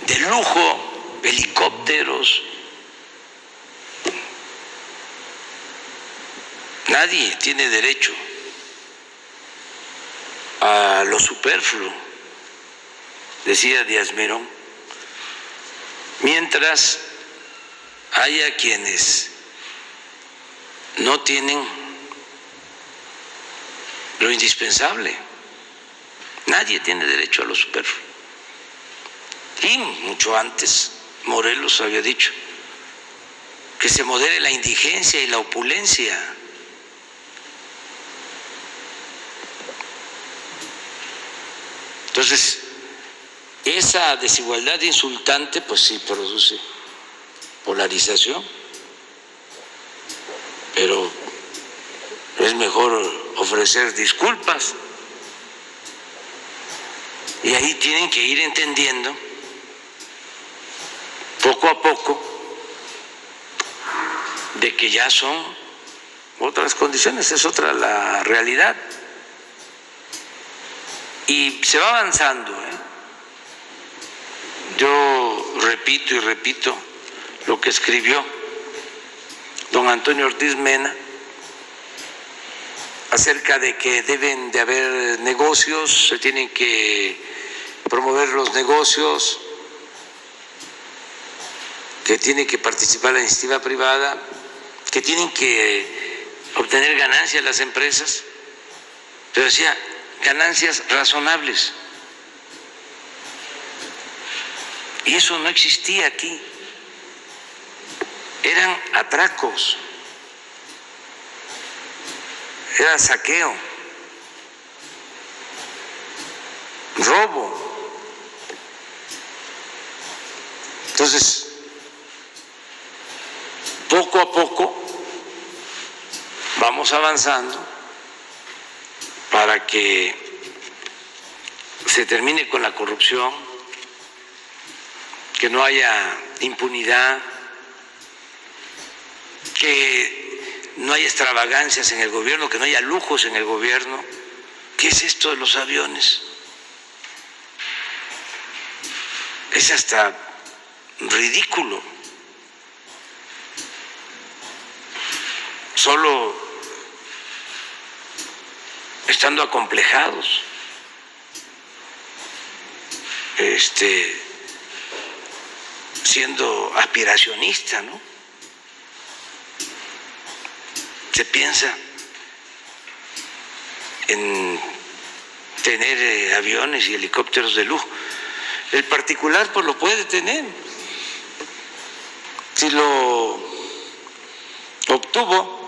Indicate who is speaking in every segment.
Speaker 1: de lujo, helicópteros. Nadie tiene derecho a lo superfluo, decía Díaz Mirón, mientras haya quienes no tienen lo indispensable. Nadie tiene derecho a lo superfluo. Y mucho antes Morelos había dicho que se modere la indigencia y la opulencia. Entonces, esa desigualdad insultante, pues sí produce polarización, pero es mejor ofrecer disculpas. Y ahí tienen que ir entendiendo poco a poco de que ya son otras condiciones, es otra la realidad. Y se va avanzando, ¿eh? Yo repito y repito lo que escribió don Antonio Ortiz Mena acerca de que deben de haber negocios, se tienen que promover los negocios, que tiene que participar la iniciativa privada, que tienen que obtener ganancias las empresas, pero decía, ganancias razonables. Y eso no existía aquí. Eran atracos, era saqueo, robo. Entonces, poco a poco vamos avanzando para que se termine con la corrupción, que no haya impunidad, que no haya extravagancias en el gobierno, que no haya lujos en el gobierno. ¿Qué es esto de los aviones? Es hasta ridículo. Solo estando acomplejados, siendo aspiracionista, ¿no? Se piensa en tener aviones y helicópteros de lujo. El particular pues lo puede tener, si lo obtuvo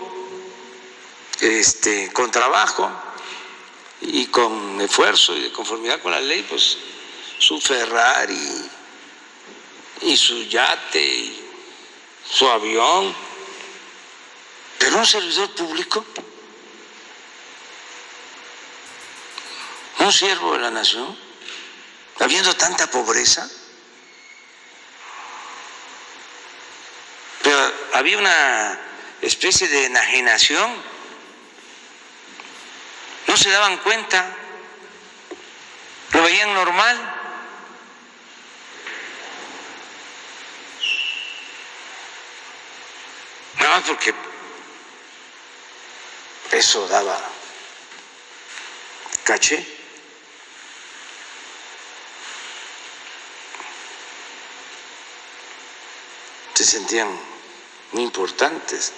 Speaker 1: con trabajo y con esfuerzo y de conformidad con la ley, pues su Ferrari y su yate y su avión. Pero un servidor público, un siervo de la nación, habiendo tanta pobreza, pero había una especie de enajenación, no se daban cuenta, lo veían normal. Nada más porque eso daba caché. Se sentían muy importantes.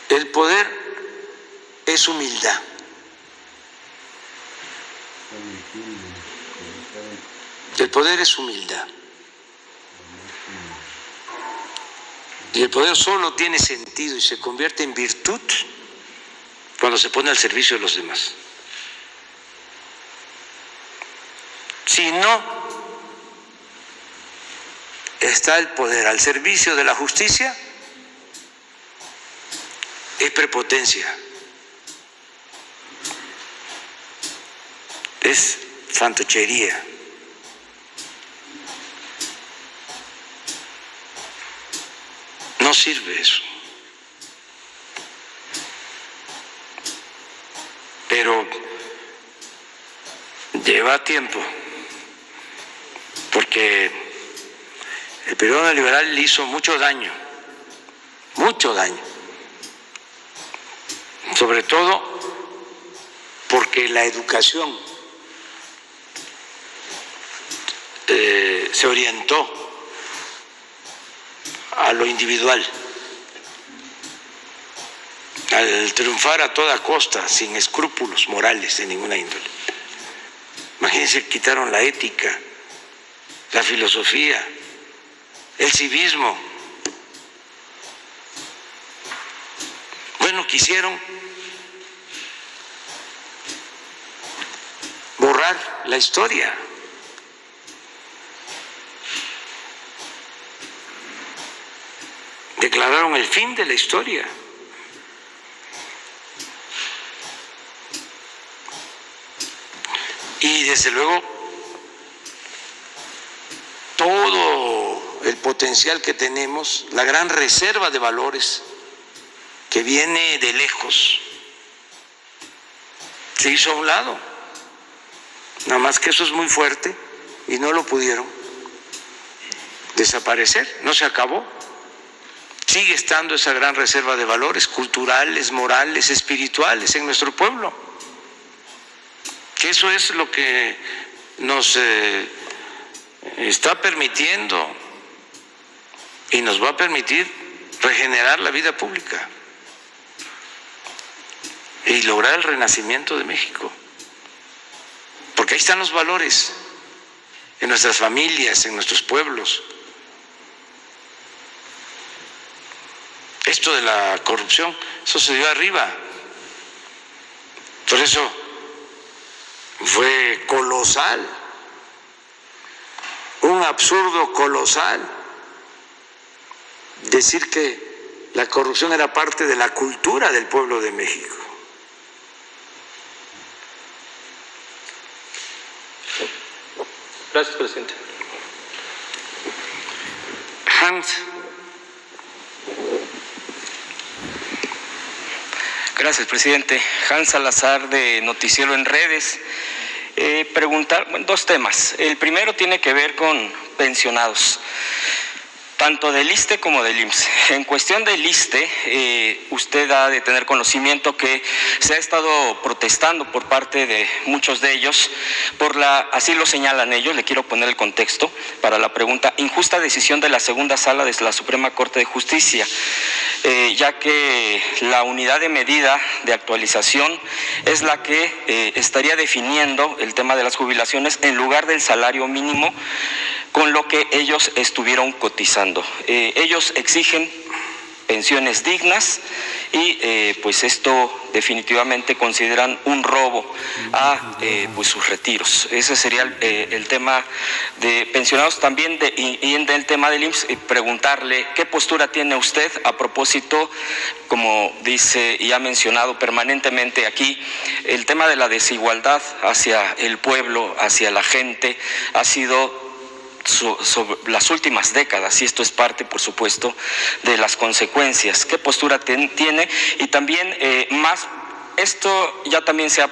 Speaker 1: El poder es humildad. El poder es humildad. Y el poder solo tiene sentido y se convierte en virtud cuando se pone al servicio de los demás. Si no está el poder al servicio de la justicia, es prepotencia, es fantochería. No sirve eso. Pero lleva tiempo, porque el periodo neoliberal le hizo mucho daño, sobre todo porque la educación se orientó a lo individual, al triunfar a toda costa, sin escrúpulos morales de ninguna índole. Imagínense, quitaron la ética, la filosofía, el civismo. Bueno, quisieron borrar la historia. Declararon el fin de la historia. Y desde luego todo el potencial que tenemos, la gran reserva de valores que viene de lejos, se hizo a un lado. Nada más que eso es muy fuerte y no lo pudieron desaparecer, no se acabó. Sigue estando esa gran reserva de valores culturales, morales, espirituales en nuestro pueblo. Que eso es lo que nos está permitiendo y nos va a permitir regenerar la vida pública y lograr el renacimiento de México. Porque ahí están los valores, en nuestras familias, en nuestros pueblos. Esto de la corrupción, eso se dio arriba. Por eso fue colosal, un absurdo colosal, decir que la corrupción era parte de la cultura del pueblo de México.
Speaker 2: Gracias, presidente.
Speaker 1: Hans.
Speaker 2: Gracias, presidente. Hans Salazar, de Noticiero en Redes. Preguntar, bueno, dos temas. El primero tiene que ver con pensionados, tanto del ISSSTE como del IMSS. En cuestión del ISSSTE, usted ha de tener conocimiento que se ha estado protestando por parte de muchos de ellos por así lo señalan ellos, le quiero poner el contexto para la pregunta, injusta decisión de la segunda sala de la Suprema Corte de Justicia, ya que la unidad de medida de actualización es la que estaría definiendo el tema de las jubilaciones en lugar del salario mínimo con lo que ellos estuvieron cotizando. Ellos exigen pensiones dignas y pues esto definitivamente consideran un robo a pues sus retiros. Ese sería el tema de pensionados. También y en el tema del IMSS, preguntarle qué postura tiene usted a propósito, como dice y ha mencionado permanentemente aquí, el tema de la desigualdad hacia el pueblo, hacia la gente, ha sido sobre las últimas décadas, y esto es parte, por supuesto, de las consecuencias. ¿Qué postura tiene? Y también, esto ya también se ha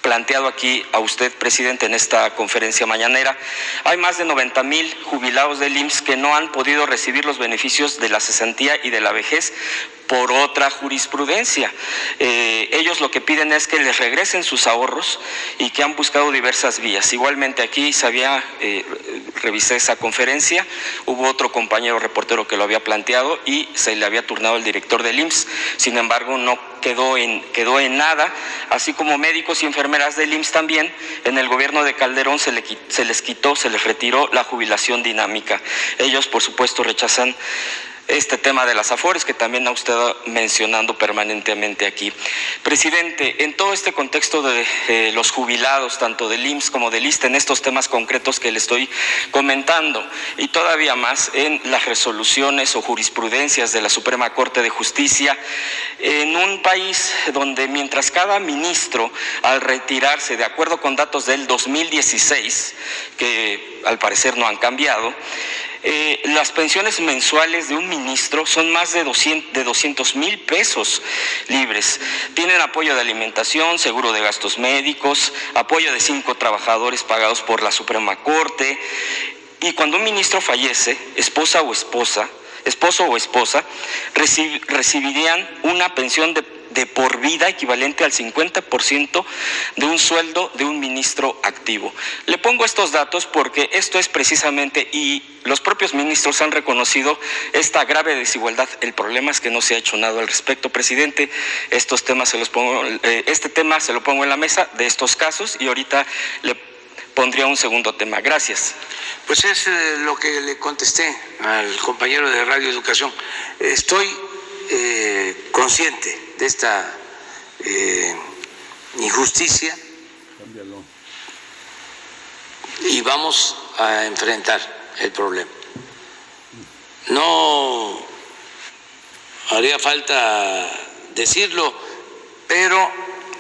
Speaker 2: planteado aquí a usted, presidente, en esta conferencia mañanera. Hay más de 90,000 jubilados del IMSS que no han podido recibir los beneficios de la cesantía y de la vejez por otra jurisprudencia. Ellos lo que piden es que les regresen sus ahorros y que han buscado diversas vías. Igualmente aquí revisé esa conferencia, hubo otro compañero reportero que lo había planteado y se le había turnado el director del IMSS, sin embargo no quedó en nada, así como médicos y enfermeras del IMSS también. En el gobierno de Calderón se les retiró la jubilación dinámica. Ellos, por supuesto, rechazan este tema de las AFORES, que también ha usted mencionando permanentemente aquí. Presidente, en todo este contexto de los jubilados, tanto del IMSS como del ISSSTE, en estos temas concretos que le estoy comentando, y todavía más en las resoluciones o jurisprudencias de la Suprema Corte de Justicia, en un país donde mientras cada ministro, al retirarse, de acuerdo con datos del 2016, que al parecer no han cambiado. Las pensiones mensuales de un ministro son más de 200,000 pesos libres. Tienen apoyo de alimentación, seguro de gastos médicos, apoyo de 5 trabajadores pagados por la Suprema Corte. Y cuando un ministro fallece, esposo o esposa, recibirían una pensión de por vida equivalente al 50% de un sueldo de un ministro activo. Le pongo estos datos porque esto es precisamente, y los propios ministros han reconocido esta grave desigualdad. El problema es que no se ha hecho nada al respecto, presidente. Este tema se lo pongo en la mesa de estos casos y ahorita le pondría un segundo tema. Gracias.
Speaker 1: Pues es lo que le contesté al compañero de Radio Educación. Estoy consciente de esta injusticia y vamos a enfrentar el problema. No haría falta decirlo, pero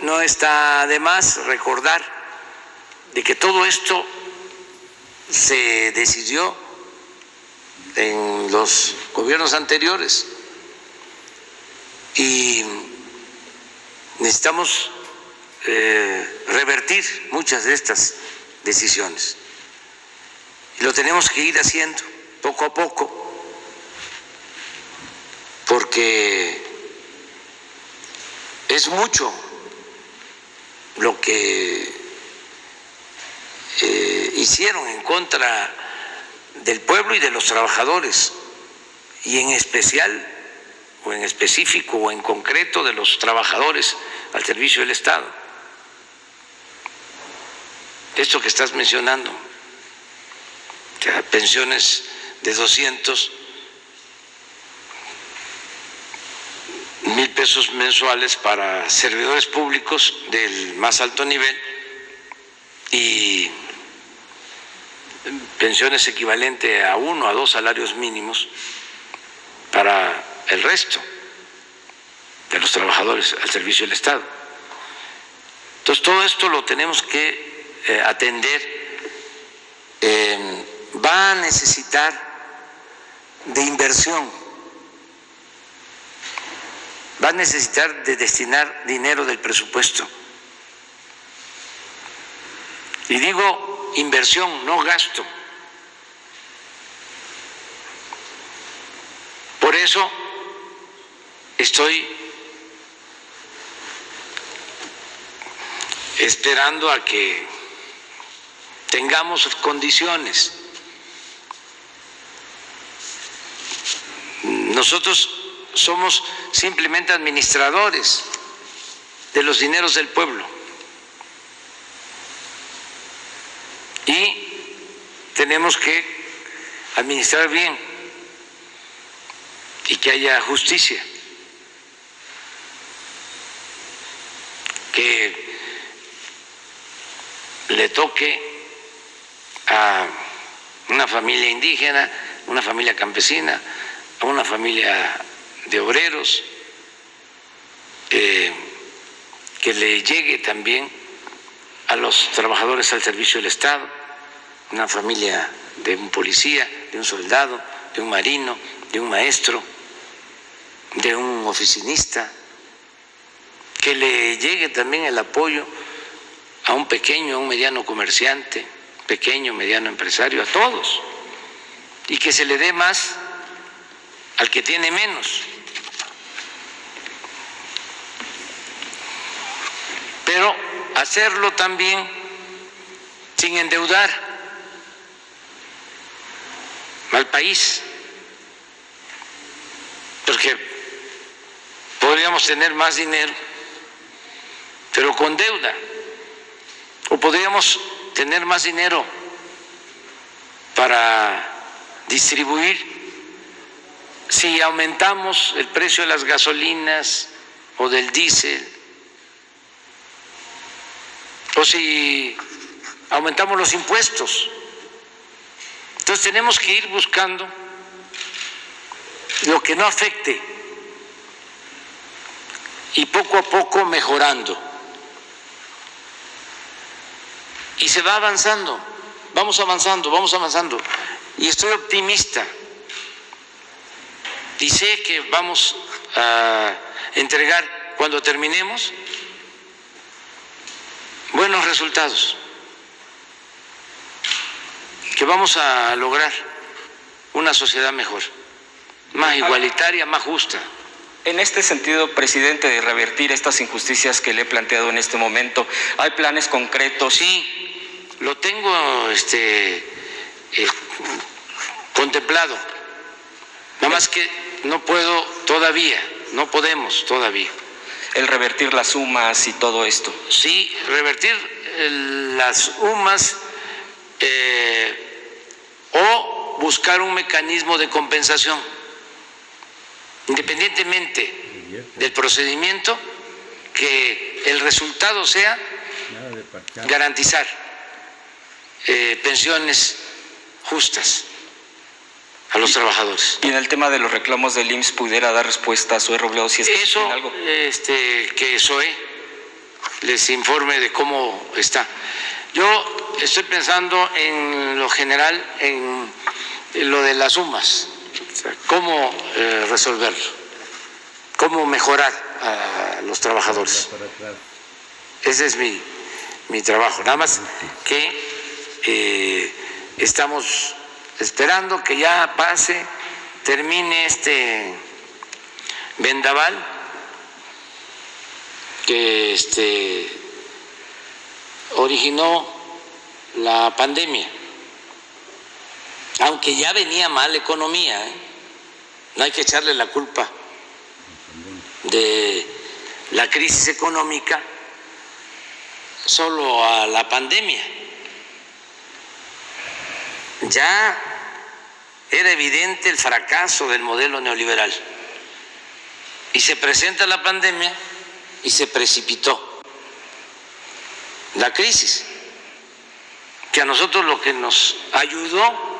Speaker 1: no está de más recordar de que todo esto se decidió en los gobiernos anteriores y necesitamos revertir muchas de estas decisiones. Y lo tenemos que ir haciendo poco a poco, porque es mucho lo que hicieron en contra del pueblo y de los trabajadores, y en especial, o en específico, o en concreto, de los trabajadores al servicio del Estado. Esto que estás mencionando, o sea, pensiones de 200,000 pesos mensuales para servidores públicos del más alto nivel y pensiones equivalentes a 1 a 2 salarios mínimos para el resto de los trabajadores al servicio del Estado. Entonces, todo esto lo tenemos que atender. Va a necesitar de inversión, va a necesitar de destinar dinero del presupuesto. Y digo inversión, no gasto. Por eso estoy esperando a que tengamos condiciones. Nosotros somos simplemente administradores de los dineros del pueblo y tenemos que administrar bien y que haya justicia, que le toque a una familia indígena, una familia campesina, a una familia de obreros, que le llegue también a los trabajadores al servicio del Estado, una familia de un policía, de un soldado, de un marino, de un maestro, de un oficinista, que le llegue también el apoyo a un pequeño, a un mediano comerciante, pequeño, mediano empresario, a todos, y que se le dé más al que tiene menos. Pero hacerlo también sin endeudar al país, porque podríamos tener más dinero, pero con deuda, o podríamos tener más dinero para distribuir si aumentamos el precio de las gasolinas o del diésel, o si aumentamos los impuestos. Entonces tenemos que ir buscando lo que no afecte y poco a poco mejorando. Y se va avanzando. vamos avanzando, vamos avanzando. Y estoy optimista. Y sé que vamos a entregar, cuando terminemos, buenos resultados, que vamos a lograr una sociedad mejor, más igualitaria, más justa.
Speaker 2: En este sentido, presidente, de revertir estas injusticias que le he planteado en este momento, ¿hay planes concretos?
Speaker 1: Sí, lo tengo contemplado, nada más que no puedo todavía, no podemos todavía.
Speaker 2: El revertir las sumas y todo esto.
Speaker 1: Sí, revertir las UMAS o buscar un mecanismo de compensación, independientemente del procedimiento, que el resultado sea garantizar pensiones justas a los trabajadores.
Speaker 2: Y en el tema de los reclamos del IMSS, ¿pudiera dar respuesta a Zoé Robledo si es que
Speaker 1: eso,
Speaker 2: tiene algo?
Speaker 1: Que Zoé les informe de cómo está. Yo estoy pensando en lo general, en lo de las sumas, o sea, cómo resolverlo, cómo mejorar a los trabajadores. Ese es mi trabajo. Nada más que estamos esperando que ya pase, termine este vendaval que originó la pandemia, aunque ya venía mal la economía, no hay que echarle la culpa de la crisis económica solo a la pandemia. Ya era evidente el fracaso del modelo neoliberal y se presenta la pandemia y se precipitó la crisis, que a nosotros lo que nos ayudó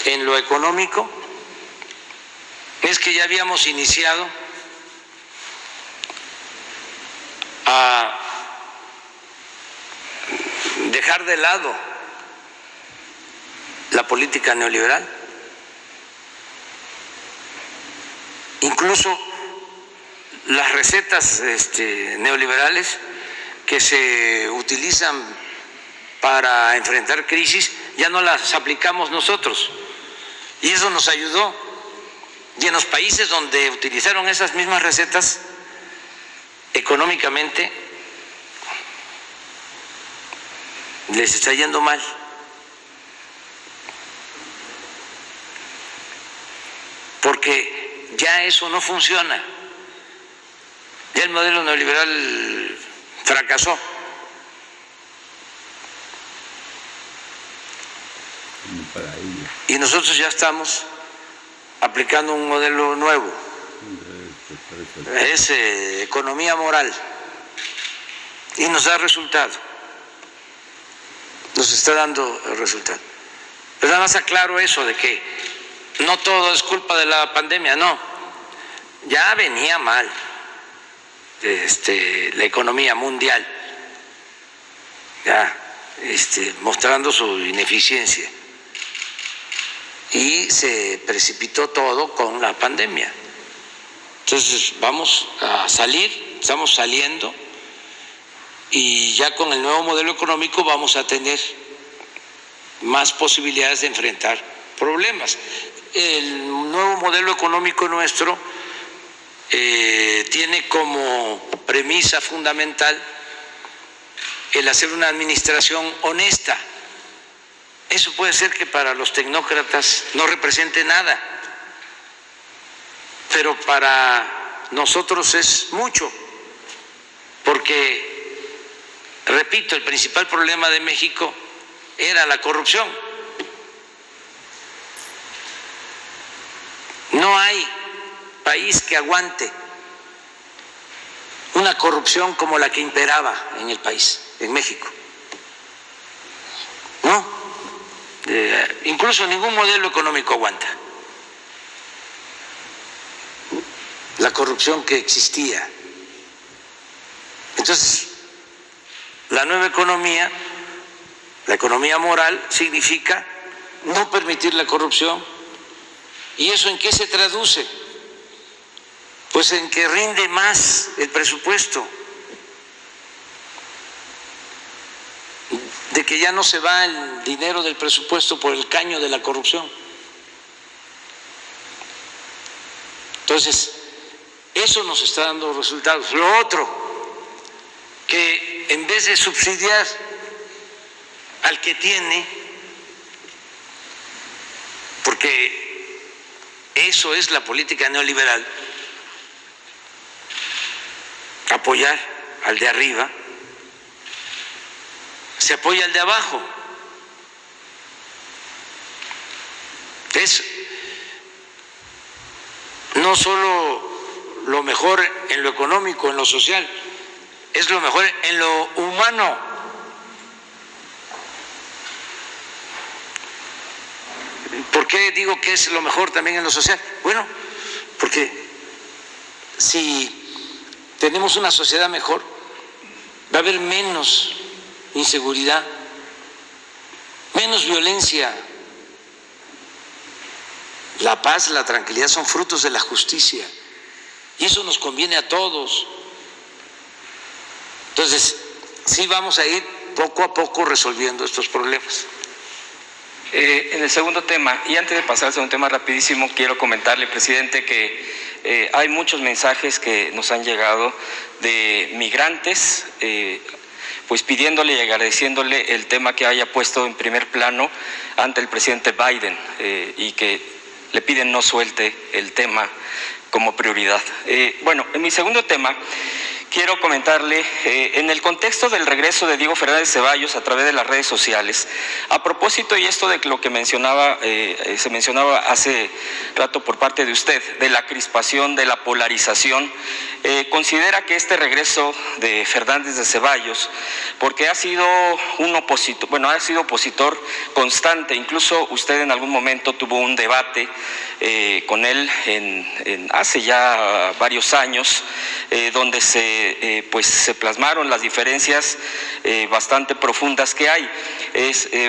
Speaker 1: en lo económico es que ya habíamos iniciado a dejar de lado la política neoliberal. Incluso las recetas neoliberales que se utilizan para enfrentar crisis ya no las aplicamos nosotros, y eso nos ayudó. Y en los países donde utilizaron esas mismas recetas, económicamente les está yendo mal. Porque ya eso no funciona. Ya el modelo neoliberal fracasó. Y nosotros ya estamos aplicando un modelo nuevo. Es economía moral. Y nos da resultado. Nos está dando el resultado. Pero nada más aclaro eso de que no todo es culpa de la pandemia, no. Ya venía mal la economía mundial, ya mostrando su ineficiencia, y se precipitó todo con la pandemia. Entonces vamos a salir, estamos saliendo, y ya con el nuevo modelo económico vamos a tener más posibilidades de enfrentar problemas. El nuevo modelo económico nuestro tiene como premisa fundamental el hacer una administración honesta. Eso puede ser que para los tecnócratas no represente nada, pero para nosotros es mucho, porque, repito, el principal problema de México era la corrupción. No hay país que aguante una corrupción como la que imperaba en el país, en México. No, incluso ningún modelo económico aguanta la corrupción que existía. Entonces, la nueva economía La economía moral significa no permitir la corrupción. ¿Y eso en qué se traduce? Pues en que rinde más el presupuesto, de que ya no se va el dinero del presupuesto por el caño de la corrupción. Entonces, eso nos está dando resultados. Lo otro, que en vez de subsidiar al que tiene, porque eso es la política neoliberal, apoyar al de arriba, se apoya al de abajo. Es no solo lo mejor en lo económico, en lo social, es lo mejor en lo humano. ¿Por qué digo que es lo mejor también en lo social? Bueno, porque si tenemos una sociedad mejor, va a haber menos inseguridad, menos violencia. La paz, la tranquilidad son frutos de la justicia y eso nos conviene a todos. Entonces, sí vamos a ir poco a poco resolviendo estos problemas.
Speaker 2: En el segundo tema, y antes de pasar al segundo tema rapidísimo, quiero comentarle, presidente, que hay muchos mensajes que nos han llegado de migrantes, pues pidiéndole y agradeciéndole el tema que haya puesto en primer plano ante el presidente Biden y que le piden no suelte el tema como prioridad. Bueno, en mi segundo tema quiero comentarle, en el contexto del regreso de Diego Fernández Ceballos a través de las redes sociales, a propósito, y esto de lo que mencionaba, se mencionaba hace rato por parte de usted, de la crispación, de la polarización, considera que este regreso de Fernández de Ceballos, porque ha sido un opositor, bueno, ha sido opositor constante, incluso usted en algún momento tuvo un debate con él hace ya varios años, donde se plasmaron las diferencias bastante profundas que hay.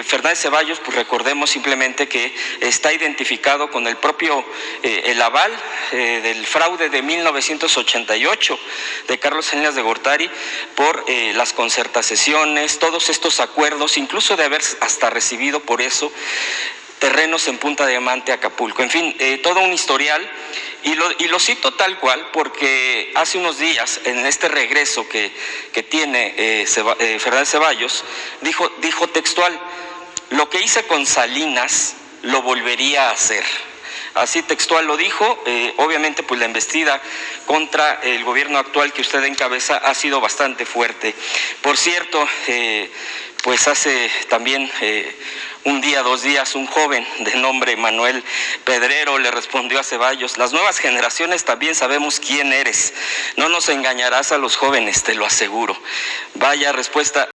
Speaker 2: Fernández Ceballos, pues recordemos simplemente que está identificado con el propio el aval del fraude de 1988 de Carlos Salinas de Gortari por las concertaciones, todos estos acuerdos, incluso de haber hasta recibido por eso terrenos en Punta Diamante, Acapulco, en fin, todo un historial. Y lo cito tal cual porque hace unos días, en este regreso que tiene Fernández Ceballos, dijo textual: lo que hice con Salinas lo volvería a hacer. Así textual lo dijo. Obviamente pues la embestida contra el gobierno actual que usted encabeza ha sido bastante fuerte. Por cierto, pues hace también un día, 2 días, un joven de nombre Manuel Pedrero le respondió a Ceballos: las nuevas generaciones también sabemos quién eres, no nos engañarás a los jóvenes, te lo aseguro. Vaya respuesta.